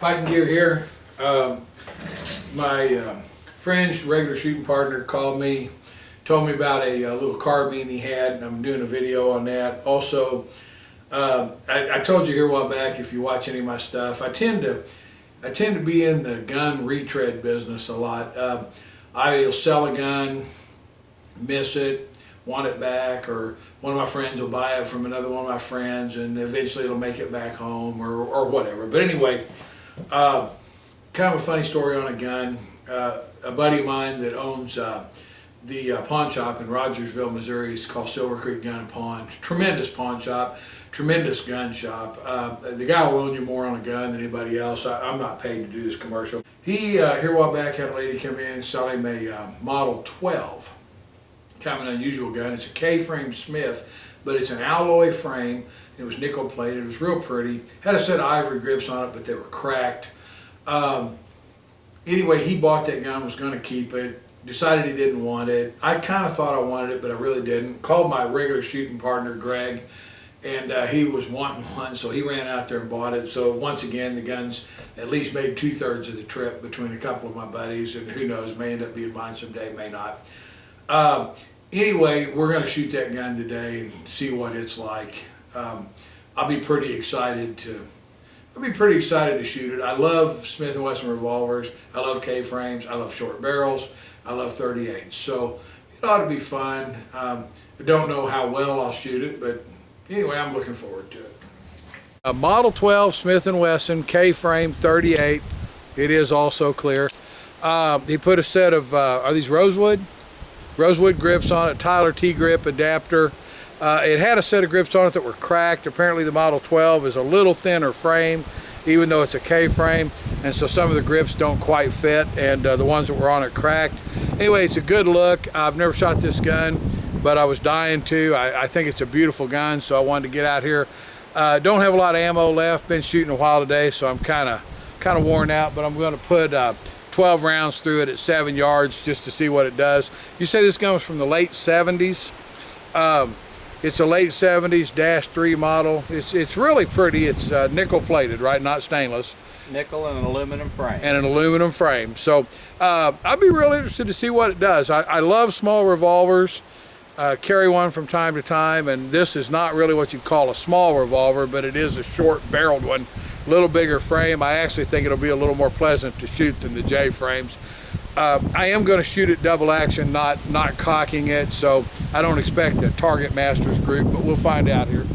FightNGear here. My friend's regular shooting partner called me, told me about a little carbine he had, and I'm doing a video on that. Also, I told you here a while back, if you watch any of my stuff, I tend to be in the gun retread business a lot. I'll sell a gun, miss it, want it back, or one of my friends will buy it from another one of my friends, and eventually it'll make it back home, or whatever. But anyway, kind of a funny story on a gun. A buddy of mine that owns the pawn shop in Rogersville, Missouri, is called Silver Creek Gun and Pawn. Tremendous pawn shop, tremendous gun shop. The guy will loan you more on a gun than anybody else. I'm not paid to do this commercial. He, here a while back, had a lady come in and sell him a Model 12. Kind of an unusual gun. It's a K-frame Smith, but it's an alloy frame. It was nickel plated. It was real pretty. Had a set of ivory grips on it, but they were cracked. Anyway, he bought that gun, was going to keep it, decided he didn't want it. I kind of thought I wanted it, but I really didn't. Called my regular shooting partner, Greg, and he was wanting one, so he ran out there and bought it. So once again, the gun's at least made 2/3 of the trip between a couple of my buddies, and who knows, may end up being mine someday, may not. Anyway, we're going to shoot that gun today and see what it's like. I'll be pretty excited to shoot it. I love Smith and Wesson revolvers. I love K-frames. I love short barrels. I love 38s. So it ought to be fun. I don't know how well I'll shoot it, but anyway, I'm looking forward to it. A Model 12 Smith and Wesson K-frame 38. It is also clear. He put a set of, are these rosewood? Rosewood grips on it, Tyler T-grip adapter. It had a set of grips on it that were cracked. Apparently the Model 12 is a little thinner frame, even though it's a K-frame, and so some of the grips don't quite fit, and the ones that were on it cracked. Anyway, it's a good look. I've never shot this gun, but I was dying to. I think it's a beautiful gun, so I wanted to get out here. Don't have a lot of ammo left. Been shooting a while today, so I'm kind of worn out, but I'm going to put 12 rounds through it at 7 yards just to see what it does. You say this gun was from the late 70s. It's a late 70s -3 model. It's really pretty. It's nickel plated, right? Not stainless. Nickel and an aluminum frame. And an aluminum frame. So I'd be real interested to see what it does. I love small revolvers. Carry one from time to time, and this is not really what you'd call a small revolver, but it is a short barreled one. A little bigger frame. I actually think it'll be a little more pleasant to shoot than the J frames. I am going to shoot it double action, not cocking it, so I don't expect a target masters group, but we'll find out here.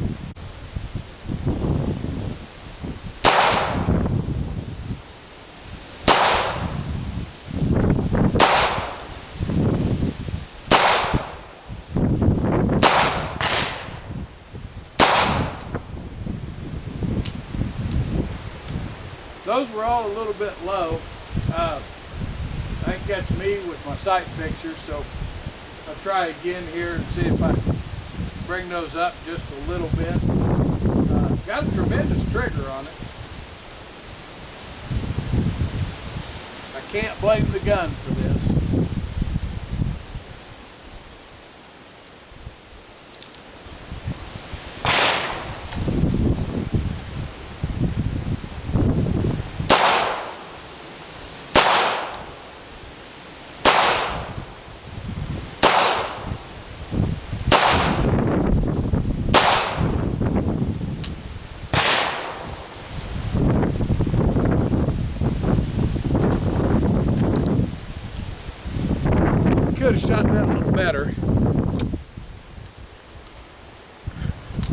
Those were all a little bit low. I think that's me with my sight fixture, so I'll try again here and see if I can bring those up just a little bit. Got a tremendous trigger on it. I can't blame the gun for this. Could have shot that a little better.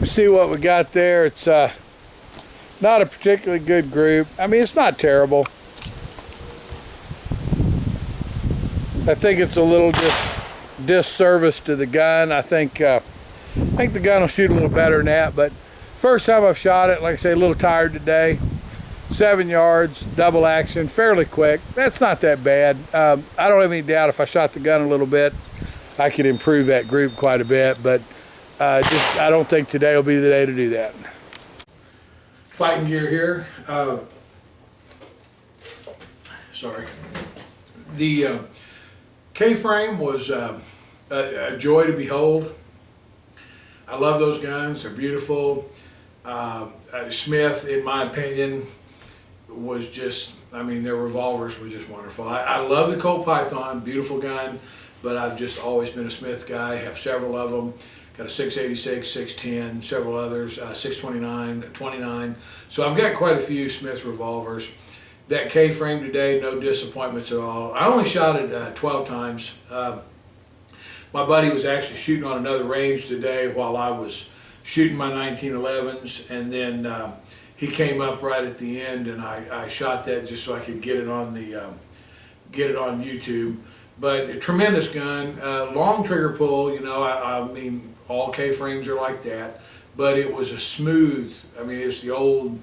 See what we got there. It's not a particularly good group. I mean, it's not terrible. I think it's a little disservice to the gun. I think the gun will shoot a little better than that, but first time I've shot it, like I say, a little tired today. 7 yards, double action, fairly quick. That's not that bad. I don't have any doubt if I shot the gun a little bit, I could improve that group quite a bit, but I don't think today will be the day to do that. FightNGear here. Sorry. The K-frame was a joy to behold. I love those guns. They're beautiful. Smith, in my opinion, was just, I mean, their revolvers were just wonderful. I love the Colt Python, beautiful gun, but I've just always been a Smith guy. I have several of them. Got a 686, 610, several others, 629, 29. So I've got quite a few Smith revolvers. That K-frame today, no disappointments at all. I only shot it 12 times. My buddy was actually shooting on another range today while I was shooting my 1911s, and then he came up right at the end, and I shot that just so I could get it on get it on YouTube. But a tremendous gun, long trigger pull. You know, I mean, all K-frames are like that, but it was a smooth. I mean, it's the old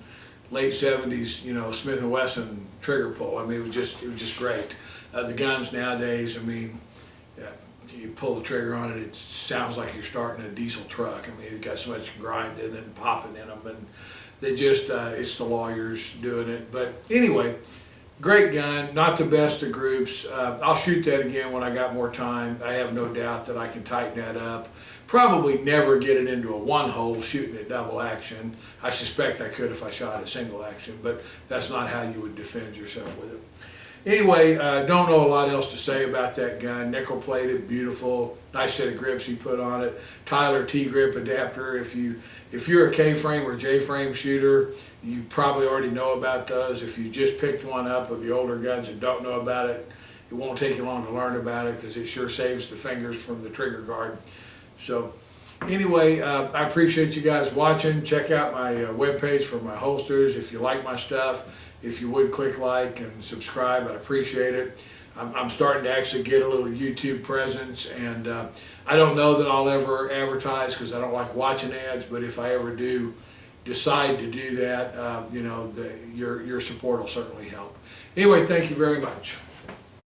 late 70s, you know, Smith and Wesson trigger pull. I mean, it was just great. The guns nowadays, I mean, you pull the trigger on it, it sounds like you're starting a diesel truck. I mean, it's got so much grinding and popping in them, and they just, it's the lawyers doing it. But anyway, great gun, not the best of groups. I'll shoot that again when I got more time. I have no doubt that I can tighten that up. Probably never get it into a one-hole shooting at double action. I suspect I could if I shot at single action, but that's not how you would defend yourself with it. Anyway, don't know a lot else to say about that gun. Nickel plated, beautiful, nice set of grips he put on it. Tyler T-grip adapter. If you're a K-frame or J-frame shooter, you probably already know about those. If you just picked one up with the older guns and don't know about it, it won't take you long to learn about it because it sure saves the fingers from the trigger guard. So anyway, I appreciate you guys watching. Check out my webpage for my holsters. If you like my stuff, if you would click like and subscribe, I'd appreciate it. I'm starting to actually get a little YouTube presence, and I don't know that I'll ever advertise because I don't like watching ads, but if I ever do decide to do that, you know, your support will certainly help. Anyway, thank you very much.